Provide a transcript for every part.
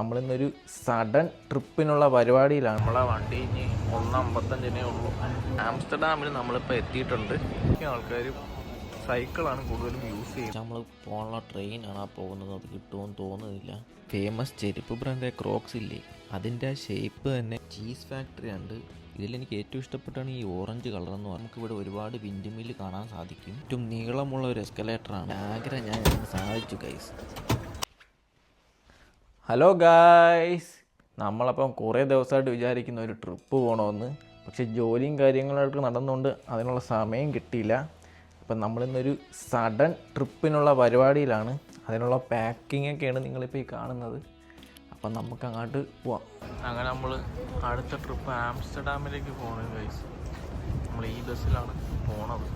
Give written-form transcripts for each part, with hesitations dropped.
നമ്മളിന്നൊരു sudden ട്രിപ്പിനുള്ള പരിപാടിയിലാണ്. നമ്മളെ വണ്ടി ഇനി 1:55 ഉള്ളൂ. ആംസ്റ്റർഡാമിൽ നമ്മളിപ്പോൾ എത്തിയിട്ടുണ്ട്. ആൾക്കാർ സൈക്കിളാണ് കൂടുതലും യൂസ് ചെയ്യുന്നത്. നമ്മൾ പോകാനുള്ള ട്രെയിനാണ് പോകുന്നത്. അത് കിട്ടുമെന്ന് തോന്നുന്നില്ല. ഫേമസ് ചെരുപ്പ് ബ്രാൻഡ് ക്രോക്സ് ഇല്ലേ, അതിൻ്റെ ആ ഷേപ്പ് തന്നെ ചീസ് ഫാക്ടറി ഉണ്ട്. ഇതിലെനിക്ക് ഏറ്റവും ഇഷ്ടപ്പെട്ടാണ് ഈ ഓറഞ്ച് കളർ എന്ന് പറഞ്ഞാൽ നമുക്കിവിടെ ഒരുപാട് വിൻഡ് മില്ല് കാണാൻ സാധിക്കും. ഏറ്റവും നീളമുള്ള ഒരു എസ്കലേറ്ററാണ്. ആഗ്രഹം ഞാൻ സാധിച്ചു ഗൈസ്. ഹലോ ഗായ്സ്, നമ്മളപ്പം കുറേ ദിവസമായിട്ട് വിചാരിക്കുന്ന ഒരു ട്രിപ്പ് പോകണമെന്ന്. പക്ഷേ ജോലിയും കാര്യങ്ങളൊക്കെ നടന്നുകൊണ്ട് അതിനുള്ള സമയം കിട്ടിയില്ല. അപ്പം നമ്മളിന്നൊരു സഡൻ ട്രിപ്പിനുള്ള പരിപാടിയിലാണ്. അതിനുള്ള പാക്കിങ്ങൊക്കെയാണ് നിങ്ങളിപ്പോൾ ഈ കാണുന്നത്. അപ്പം നമുക്ക് അങ്ങോട്ട് പോവാം. അങ്ങനെ നമ്മൾ അടുത്ത ട്രിപ്പ് ആംസ്റ്റർഡാമിലേക്ക് പോകണം ഗൈസ്. നമ്മൾ ഈ ബസ്സിലാണ് പോണത്.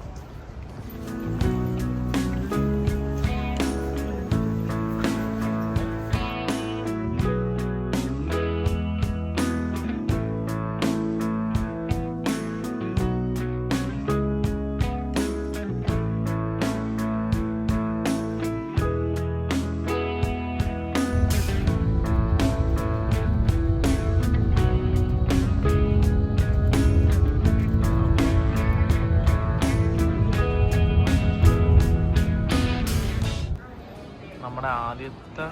നമ്മുടെ ആദ്യത്തെ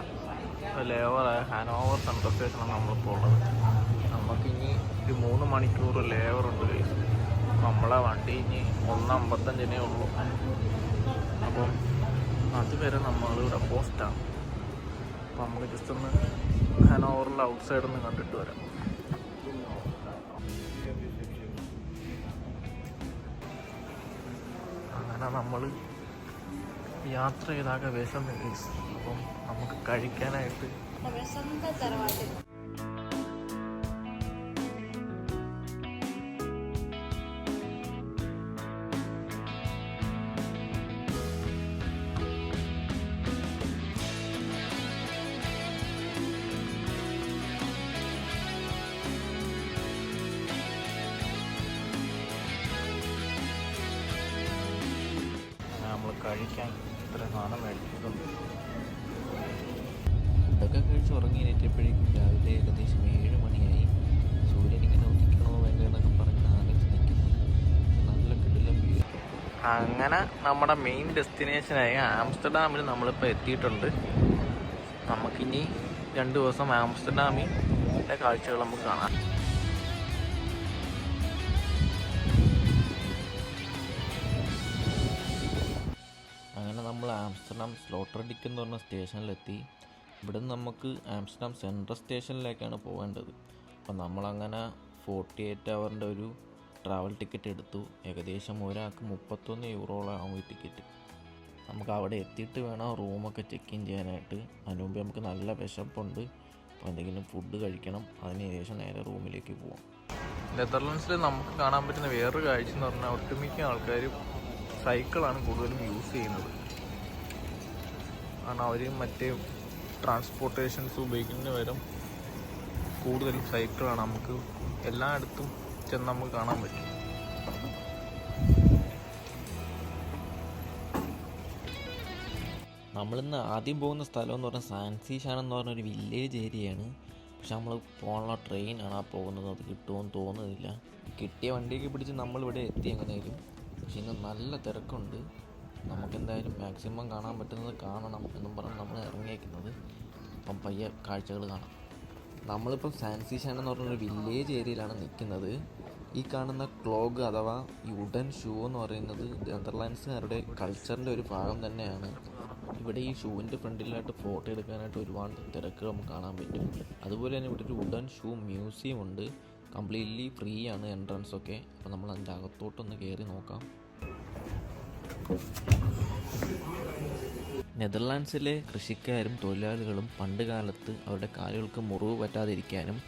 ലേവറായ ഹാനോവർ സെൻട്രൽ സ്റ്റേഷനാണ് നമ്മളിപ്പോൾ ഉള്ളത്. നമുക്കിനി ഒരു 3 മണിക്കൂർ ലേവറുണ്ട് കൈസ്. നമ്മളെ വണ്ടി ഇനി 1:55 ഉള്ളൂ. അപ്പം അതുവരെ നമ്മളിവിടെ പോസ്റ്റാണ്. അപ്പം നമുക്ക് ജസ്റ്റ് ഒന്ന് ഹാനോവറിൽ ഔട്ട് സൈഡിൽ നിന്ന് കണ്ടിട്ട് വരാം. അങ്ങനെ നമ്മൾ യാത്ര ചെയ്താകെ വിശന്ന് ഗൈസ്. അപ്പം നമുക്ക് കഴിക്കാനായിട്ട് കഴിക്കാൻ ഇത്ര സാധനം മേടിച്ചിട്ടുണ്ട്. ഫുഡൊക്കെ കഴിച്ച് ഉറങ്ങി എണീറ്റപ്പോഴേക്കും രാവിലെ ഏകദേശം 7 മണിയായി. സൂര്യൻ ഇങ്ങനെ ഉദിക്കണോ വേണ്ടോ എന്നൊക്കെ പറഞ്ഞ് ആലോചിച്ച് നിൽക്കുന്നു. നല്ല കിടിലം വ്യൂ. അങ്ങനെ നമ്മുടെ മെയിൻ ഡെസ്റ്റിനേഷനായ ആംസ്റ്റർഡാമിൽ നമ്മളിപ്പോൾ എത്തിയിട്ടുണ്ട്. നമുക്കിനി 2 ദിവസം ആംസ്റ്റർഡാമിൻ്റെ കാഴ്ചകൾ നമുക്ക് കാണാം. നമ്മൾ ആംസ്റ്റർഡാം സ്ലോട്ടർഡിക്ക് എന്ന് പറഞ്ഞ സ്റ്റേഷനിലെത്തി. ഇവിടെ നിന്ന് നമുക്ക് ആംസ്റ്റർഡാം സെൻട്രൽ സ്റ്റേഷനിലേക്കാണ് പോകേണ്ടത്. അപ്പം നമ്മളങ്ങനെ 48 ഹവറിൻ്റെ ഒരു ട്രാവൽ ടിക്കറ്റ് എടുത്തു. ഏകദേശം ഒരാൾക്ക് 31 യൂറോളാകും ഈ ടിക്കറ്റ്. നമുക്ക് അവിടെ എത്തിയിട്ട് വേണം റൂമൊക്കെ ചെക്ക് ഇൻ ചെയ്യാനായിട്ട്. അതിന് മുമ്പ് നമുക്ക് നല്ല വിശപ്പുണ്ട്. അപ്പോൾ എന്തെങ്കിലും ഫുഡ് കഴിക്കണം. അതിന് ശേഷം നേരെ റൂമിലേക്ക് പോവാം. നെതർലൻഡ്സിൽ നമുക്ക് കാണാൻ പറ്റുന്ന വേറൊരു കാഴ്ച എന്ന് പറഞ്ഞാൽ ഒട്ടുമിക്ക ആൾക്കാരും സൈക്കിളാണ് കൂടുതലും യൂസ് ചെയ്യുന്നത്. കാരണം അവർ മറ്റേ ട്രാൻസ്പോർട്ടേഷൻസ് ഉപയോഗിക്കുന്നതിന് പകരം കൂടുതലും സൈക്കിളാണ്. നമുക്ക് എല്ലായിടത്തും ചെന്ന് നമുക്ക് കാണാൻ പറ്റും. നമ്മളിന്ന് ആദ്യം പോകുന്ന സ്ഥലം എന്ന് പറഞ്ഞാൽ സാൻസീഷാണെന്ന് പറഞ്ഞൊരു വില്ലേജ് ഏരിയയാണ്. പക്ഷെ നമ്മൾ പോകാനുള്ള ട്രെയിനാണ് പോകുന്നത്. അത് കിട്ടുമെന്ന് തോന്നുന്നില്ല. കിട്ടിയ വണ്ടിയൊക്കെ പിടിച്ച് നമ്മളിവിടെ എത്തി എങ്ങനെയാലും. പക്ഷെ ഇന്ന് നല്ല തിരക്കുണ്ട്. നമുക്കെന്തായാലും മാക്സിമം കാണാൻ പറ്റുന്നത് കാണണം എന്നും പറഞ്ഞ് നമ്മൾ ഇറങ്ങിയേക്കുന്നത്. അപ്പം പയ്യെ കാഴ്ചകൾ കാണാം. നമ്മളിപ്പം സാൻസീഷാനെന്ന് പറഞ്ഞൊരു വില്ലേജ് ഏരിയയിലാണ് നിൽക്കുന്നത്. ഈ കാണുന്ന ക്ലോഗ് അഥവാ ഈ വുഡൻ ഷൂ എന്ന് പറയുന്നത് നെതർലാൻഡ്സുകാരുടെ കൾച്ചറിൻ്റെ ഒരു ഭാഗം തന്നെയാണ്. ഇവിടെ ഈ ഷൂവിൻ്റെ ഫ്രണ്ടിലായിട്ട് ഫോട്ടോ എടുക്കാനായിട്ട് ഒരുപാട് തിരക്കുകൾ നമുക്ക് കാണാൻ പറ്റും. അതുപോലെ തന്നെ ഇവിടെ ഒരു വുഡൻ ഷൂ മ്യൂസിയം ഉണ്ട്. കംപ്ലീറ്റ്ലി ഫ്രീ ആണ് എൻട്രൻസ് ഒക്കെ. അപ്പോൾ നമ്മൾ അതിൻ്റെ അകത്തോട്ടൊന്ന് കയറി നോക്കാം. നെതർലാൻഡ്സിലെ കൃഷിക്കാരും തൊഴിലാളികളും പണ്ട് കാലത്ത് അവരുടെ കാലുകൾക്ക് മുറിവ് പറ്റാതിരിക്കാനും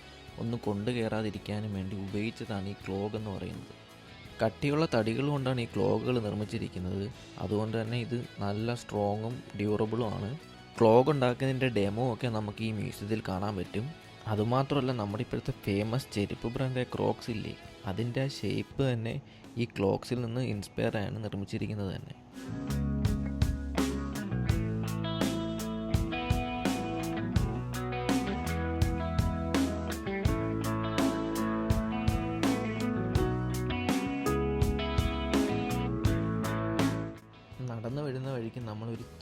ഒന്നും കൊണ്ടു കയറാതിരിക്കാനും വേണ്ടി ഉപയോഗിച്ചതാണ് ഈ ക്ലോഗ് എന്ന് പറയുന്നത്. കട്ടിയുള്ള തടികൾ കൊണ്ടാണ് ഈ ക്ലോഗുകൾ നിർമ്മിച്ചിരിക്കുന്നത്. അതുകൊണ്ട് തന്നെ ഇത് നല്ല സ്ട്രോങ്ങും ഡ്യൂറബിളും ആണ്. ക്ലോഗ് ഉണ്ടാക്കുന്നതിൻ്റെ ഡെമോ ഒക്കെ നമുക്ക് ഈ മ്യൂസിയത്തിൽ കാണാൻ പറ്റും. അതുമാത്രമല്ല, നമ്മുടെ ഇപ്പോഴത്തെ ഫേമസ് ചെരുപ്പ് ബ്രാൻഡ് ക്രോക്സ് ഇല്ലേ, അതിൻ്റെ ആ ഷേപ്പ് തന്നെ ഈ ക്ലോക്സിൽ നിന്ന് ഇൻസ്പയർ ആണ് നിർമ്മിച്ചിരിക്കുന്നത് തന്നെ.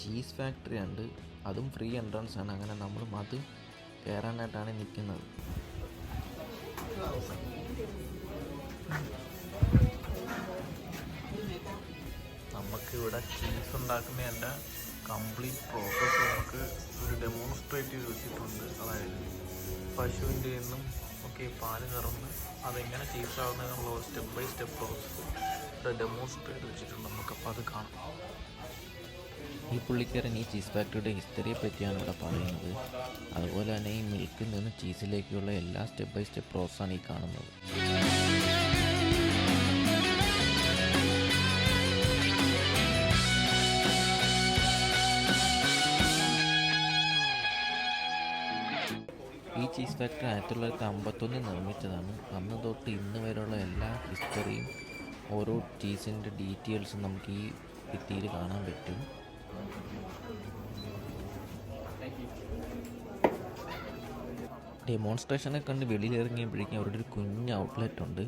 ചീസ് ഫാക്ടറി ഉണ്ട്, അതും ഫ്രീ എൻട്രൻസ് ആണ്. അങ്ങനെ നമ്മളും അത് കയറാനായിട്ടാണ് നിൽക്കുന്നത്. നമുക്കിവിടെ ചീസ് ഉണ്ടാക്കുന്നതിൻ്റെ കംപ്ലീറ്റ് പ്രോസസ്സ് നമുക്ക് ഒരു ഡെമോൺസ്ട്രേറ്റ് ചെയ്ത് വെച്ചിട്ടുണ്ട്. അതായത് പശുവിൻ്റെ നിന്നും ഒക്കെ പാല് കറന്ന് അതെങ്ങനെ ചീസാകുന്നതിനുള്ള സ്റ്റെപ്പ് ബൈ സ്റ്റെപ്പ് പ്രോസസ്സ് ഇവിടെ ഡെമോൺസ്ട്രേറ്റ് ചെയ്ത് വെച്ചിട്ടുണ്ട്. നമുക്കപ്പോൾ അത് കാണാം. ഈ പുള്ളിക്കാരൻ ഈ ചീസ് ഫാക്ടറിയുടെ ഹിസ്റ്ററിയെ പറ്റിയാണ് ഇവിടെ പറയുന്നത്. അതുപോലെ തന്നെ ഈ മിൽക്കിൽ നിന്ന് ചീസിലേക്കുള്ള എല്ലാ സ്റ്റെപ്പ് ബൈ സ്റ്റെപ്പ് പ്രോസസ്സാണ് ഈ കാണുന്നത്. ഈ ചീസ് ഫാക്ടറി 1951 നിർമ്മിച്ചതാണ്. അന്ന് തൊട്ട് ഇന്ന് വരെയുള്ള എല്ലാ ഹിസ്റ്ററിയും ഓരോ ചീസിൻ്റെ ഡീറ്റെയിൽസും നമുക്ക് ഈ ഭിത്തിയിൽ കാണാൻ പറ്റും. ഡെമോൺസ്ട്രേഷനെ കണ്ട് വെളിയിലിറങ്ങിയപ്പോഴേക്കും അവരുടെ ഒരു കുഞ്ഞ് ഔട്ട്ലെറ്റ് ഉണ്ട്.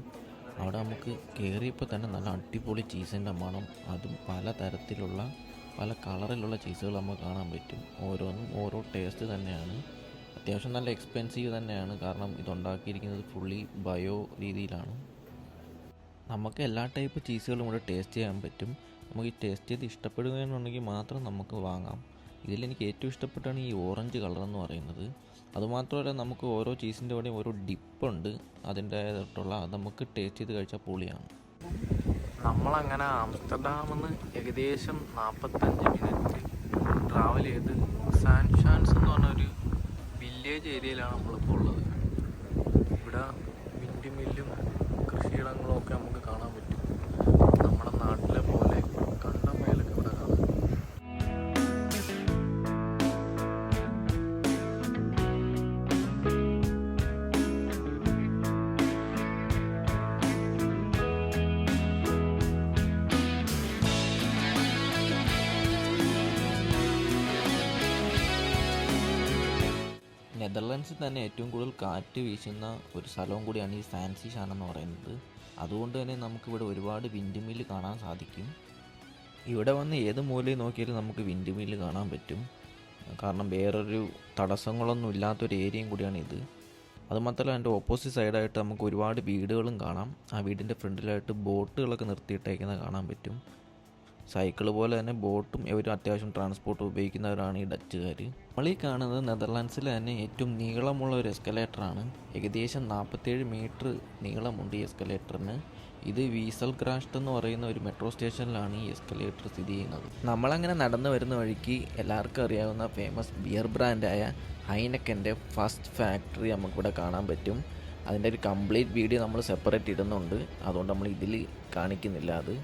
അവിടെ നമുക്ക് കയറിയപ്പോൾ തന്നെ നല്ല അടിപൊളി ചീസിൻ്റെ മണം, അതും പല തരത്തിലുള്ള പല കളറിലുള്ള ചീസുകൾ നമുക്ക് കാണാൻ പറ്റും. ഓരോന്നും ഓരോ ടേസ്റ്റ് തന്നെയാണ്. അത്യാവശ്യം നല്ല എക്സ്പെൻസീവ് തന്നെയാണ്, കാരണം ഇതുണ്ടാക്കിയിരിക്കുന്നത് ഫുള്ളി ബയോ രീതിയിലാണ്. നമുക്ക് എല്ലാ ടൈപ്പ് ചീസുകളും കൂടെ ടേസ്റ്റ് ചെയ്യാൻ പറ്റും. നമുക്ക് ഈ ടേസ്റ്റ് ചെയ്ത് ഇഷ്ടപ്പെടുകയെന്നുണ്ടെങ്കിൽ മാത്രം നമുക്ക് വാങ്ങാം. ഇതിലെനിക്ക് ഏറ്റവും ഇഷ്ടപ്പെട്ടാണ് ഈ ഓറഞ്ച് കളറെന്ന് പറയുന്നത്. അതുമാത്രമല്ല, നമുക്ക് ഓരോ ചീസിൻ്റെ കൂടെയും ഓരോ ഡിപ്പുണ്ട്, അതിൻ്റേതായിട്ടുള്ള അത് നമുക്ക് ടേസ്റ്റ് ചെയ്ത് കഴിച്ചാൽ പൊളിയാണ്. നമ്മളങ്ങനെ ആംസ്റ്റർഡാമിൽ നിന്ന് ഏകദേശം 45 മിനിറ്റ് ട്രാവൽ ചെയ്ത് സാൻഷാൻസ് എന്ന് പറഞ്ഞൊരു വില്ലേജ് ഏരിയയിലാണ് നമ്മളിപ്പോൾ ഉള്ളത്. ഇവിടെ വിൻഡ് മില്ലും കൃഷിയിടങ്ങളും ഒക്കെ നമുക്ക് കാണാൻ പറ്റും. നമ്മുടെ നാട്ടിലെ പോലെ കണ്ടം വയലൊക്കെ ഇവിടെ കാണാം. നെതർലൻഡ്സിൽ തന്നെ ഏറ്റവും കൂടുതൽ കാറ്റ് വീശുന്ന ഒരു സ്ഥലവും കൂടിയാണ് ഈ സാൻസിഷാൻ എന്ന് പറയുന്നത്. അതുകൊണ്ട് തന്നെ നമുക്കിവിടെ ഒരുപാട് വിൻഡ് മില്ല് കാണാൻ സാധിക്കും. ഇവിടെ വന്ന് ഏത് മൂലയിൽ നോക്കിയാലും നമുക്ക് വിൻഡ് മില്ല് കാണാൻ പറ്റും. കാരണം വേറൊരു തടസ്സങ്ങളൊന്നും ഇല്ലാത്തൊരു ഏരിയയും കൂടിയാണ് ഇത്. അതുമാത്രമല്ല, അതിൻ്റെ ഓപ്പോസിറ്റ് സൈഡായിട്ട് നമുക്ക് ഒരുപാട് വീടുകളും കാണാം. ആ വീടിൻ്റെ ഫ്രണ്ടിലായിട്ട് ബോട്ടുകളൊക്കെ നിർത്തിയിട്ടേക്കുന്നത് കാണാൻ പറ്റും. സൈക്കിൾ പോലെ തന്നെ ബോട്ടും ഇവർ അത്യാവശ്യം ട്രാൻസ്പോർട്ട് ഉപയോഗിക്കുന്നവരാണ് ഈ ഡച്ചുകാർ. നമ്മളീ കാണുന്നത് നെതർലാൻഡ്സിൽ തന്നെ ഏറ്റവും നീളമുള്ള ഒരു എസ്കലേറ്ററാണ്. ഏകദേശം 47 മീറ്റർ നീളമുണ്ട് ഈ എസ്കലേറ്ററിന്. ഇത് വീസൽഗ്രാസ്റ്റ് എന്ന് പറയുന്ന ഒരു മെട്രോ സ്റ്റേഷനിലാണ് ഈ എസ്കലേറ്റർ സ്ഥിതി ചെയ്യുന്നത്. നമ്മളങ്ങനെ നടന്നു വരുന്ന വഴിക്ക് എല്ലാവർക്കും അറിയാവുന്ന ഫേമസ് ബിയർ ബ്രാൻഡായ ഹൈനക്കൻ്റെ ഫസ്റ്റ് ഫാക്ടറി നമുക്കിവിടെ കാണാൻ പറ്റും. അതിൻ്റെ ഒരു കംപ്ലീറ്റ് വീഡിയോ നമ്മൾ സെപ്പറേറ്റ് ഇടുന്നുണ്ട്, അതുകൊണ്ട് നമ്മൾ ഇതിൽ കാണിക്കുന്നില്ല. അത്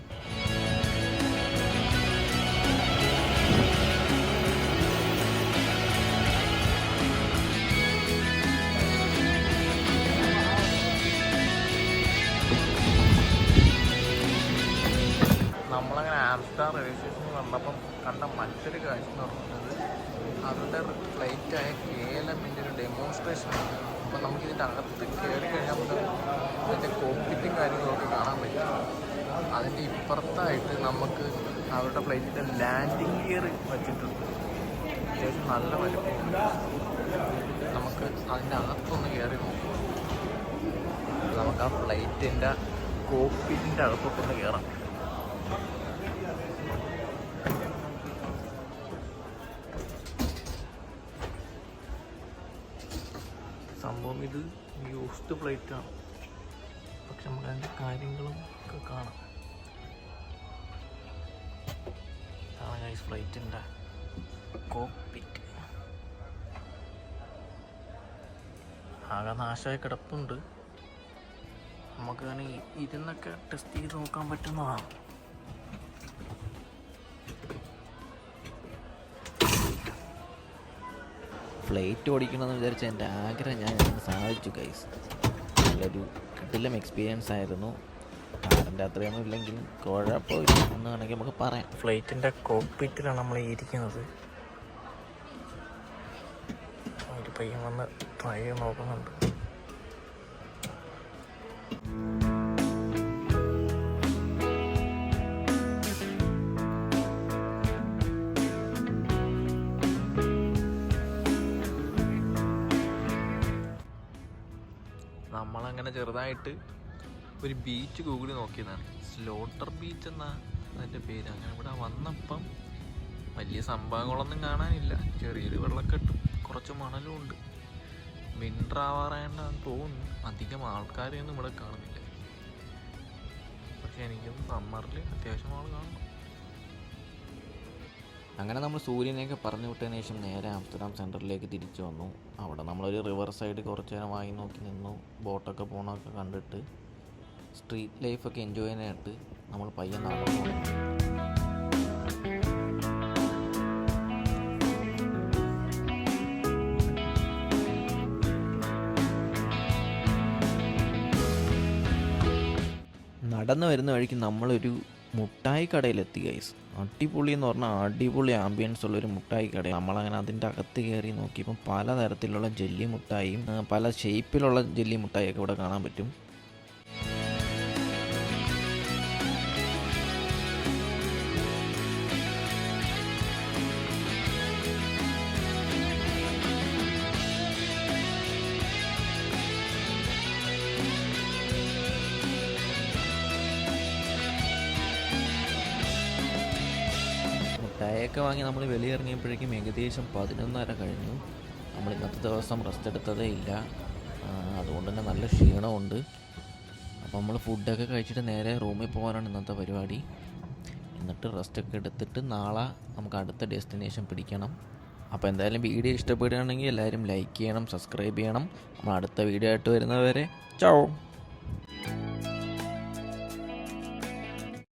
നമ്മളങ്ങനെ ആംസ്റ്റർഡാം റെയിൽവേ സ്റ്റേഷനിൽ വന്നപ്പം കണ്ട മറ്റൊരു കാഴ്ച എന്ന് പറയുന്നത് അവരുടെ ഫ്ലൈറ്റായ KLMൻ്റെ ഒരു ഡെമോൺസ്ട്രേഷനാണ്. അപ്പം നമുക്കിതിൻ്റെ അകത്ത് കയറി കഴിഞ്ഞാൽ നമുക്ക് അതിൻ്റെ കോക്പിറ്റും കാര്യങ്ങളൊക്കെ കാണാൻ പറ്റും. അതിൻ്റെ ഇപ്പുറത്തായിട്ട് നമുക്ക് അവരുടെ ഫ്ലൈറ്റിൻ്റെ ലാൻഡിങ് ഗിയർ വെച്ചിട്ടുണ്ട്. അത്യാവശ്യം നല്ല വലുപ്പമുണ്ട്. നമുക്ക് അതിൻ്റെ അകത്തൊന്ന് കയറി നോക്കാം. നമുക്ക് ആ ഫ്ലൈറ്റിൻ്റെ കോക്പിറ്റിൻ്റെ അകത്തൊക്കെ കയറാം. സംഭവം ഇത് യൂസ്ഡ് ഫ്ലൈറ്റാണ്, പക്ഷെ നമുക്ക് അതിൻ്റെ കാര്യങ്ങളും ഒക്കെ കാണാം. ഇതാണ് ഗൈസ് ഫ്ലൈറ്റിൻ്റെ കോക്പിറ്റ്. ആകെ നാശമായി കിടപ്പുണ്ട്. നമുക്ക് വേണമെങ്കിൽ ഇരുന്നൊക്കെ ടെസ്റ്റ് ചെയ്ത് നോക്കാൻ പറ്റുന്നതാണ്. ഫ്ലൈറ്റ് ഓടിക്കണമെന്ന് വിചാരിച്ച എൻ്റെ ആഗ്രഹം ഞാൻ സാധിച്ചു ഗൈസ്. നല്ലൊരു കിടിലം എക്സ്പീരിയൻസ് ആയിരുന്നു. കാറിൻ്റെ അത്രയൊന്നും ഇല്ലെങ്കിലും കുഴപ്പമില്ല എന്ന് വേണമെങ്കിൽ നമുക്ക് പറയാം. ഫ്ലൈറ്റിൻ്റെ കോക്പിറ്റിലാണ് നമ്മൾ ഇരിക്കുന്നത്. ഒരു പയ്യൻ വന്ന് ട്രൈ ചെയ്ത് നോക്കുന്നുണ്ട്. നമ്മളങ്ങനെ ചെറുതായിട്ട് ഒരു ബീച്ച് ഗൂഗിളിൽ നോക്കിയതാണ്. സ്ലോട്ടർ ബീച്ച് എന്നാ അതിൻ്റെ പേര്. അങ്ങനെ ഇവിടെ വന്നപ്പം വലിയ സംഭവങ്ങളൊന്നും കാണാനില്ല. ചെറിയൊരു വെള്ളക്കെട്ടും കുറച്ച് മണലും ഉണ്ട്. വിൻ്റർ ആവാറായതാണെന്ന് തോന്നുന്നു. അധികം ആൾക്കാരെയൊന്നും ഇവിടെ കാണുന്നില്ല. പക്ഷെ എനിക്കൊന്ന് സമ്മറിൽ അത്യാവശ്യം ആൾ കാണണം. അങ്ങനെ നമ്മൾ സൂര്യനെയൊക്കെ പറഞ്ഞു വിട്ടതിന് ശേഷം നേരെ ആംസ്റ്റർഡാം സെൻറ്ററിലേക്ക് തിരിച്ചു വന്നു. അവിടെ നമ്മളൊരു റിവർ സൈഡ് കുറച്ച് നേരം വാങ്ങി നോക്കി നിന്നു. ബോട്ടൊക്കെ പോകണമൊക്കെ കണ്ടിട്ട് സ്ട്രീറ്റ് ലൈഫൊക്കെ എൻജോയ് ചെയ്യാനായിട്ട് നമ്മൾ പയ്യെ നടന്നു. നടന്നു വരുന്ന വഴിക്ക് നമ്മളൊരു മുട്ടായി കടയിലെത്തി ഗൈസ്. അടിപൊളി എന്ന് പറഞ്ഞാൽ അടിപൊളി ആംബിയൻസ് ഉള്ളൊരു മുട്ടായി കട. നമ്മളങ്ങനെ അതിൻ്റെ അകത്ത് കയറി നോക്കിയപ്പം പലതരത്തിലുള്ള ജെല്ലി മുട്ടായും പല ഷേപ്പിലുള്ള ജെല്ലി മുട്ടായിയൊക്കെ ഇവിടെ കാണാൻ പറ്റും. മുട്ടായൊക്കെ വാങ്ങി നമ്മൾ വെളിയിറങ്ങിയപ്പോഴേക്കും ഏകദേശം 11:30 കഴിഞ്ഞു. നമ്മൾ ഇന്നത്തെ ദിവസം റെസ്റ്റ് എടുത്തതേ ഇല്ല. അതുകൊണ്ട് തന്നെ നല്ല ക്ഷീണമുണ്ട്. അപ്പോൾ നമ്മൾ ഫുഡൊക്കെ കഴിച്ചിട്ട് നേരെ റൂമിൽ പോകാനാണ് ഇന്നത്തെ പരിപാടി. എന്നിട്ട് റെസ്റ്റൊക്കെ എടുത്തിട്ട് നാളെ നമുക്ക് അടുത്ത ഡെസ്റ്റിനേഷൻ പിടിക്കണം. അപ്പോൾ എന്തായാലും വീഡിയോ ഇഷ്ടപ്പെടുകയാണെങ്കിൽ എല്ലാവരും ലൈക്ക് ചെയ്യണം, സബ്സ്ക്രൈബ് ചെയ്യണം. നമ്മൾ അടുത്ത വീഡിയോ ആയിട്ട് വരുന്നവരെ ചൗ.